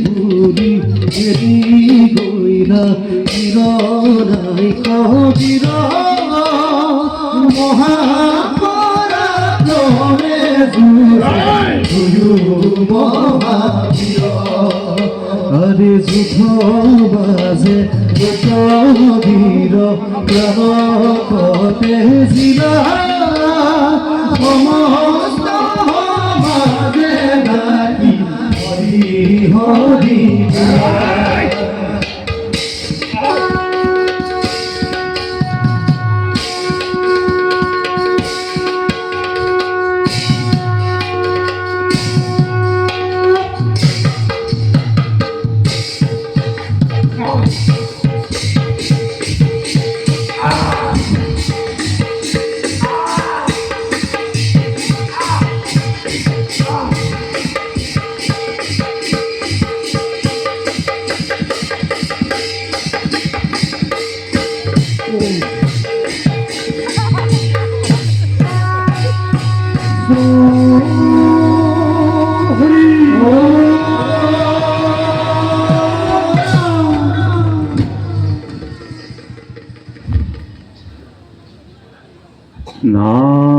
বুড়ি এরি গইলা চিরনাই কবির মহাপরাক্রমে জুয়ু মহাবীর আরে যুদ্ধ বাজে বীর প্রাণ কতে জিলা সমস্ত মাঝে গাই হরি হরি না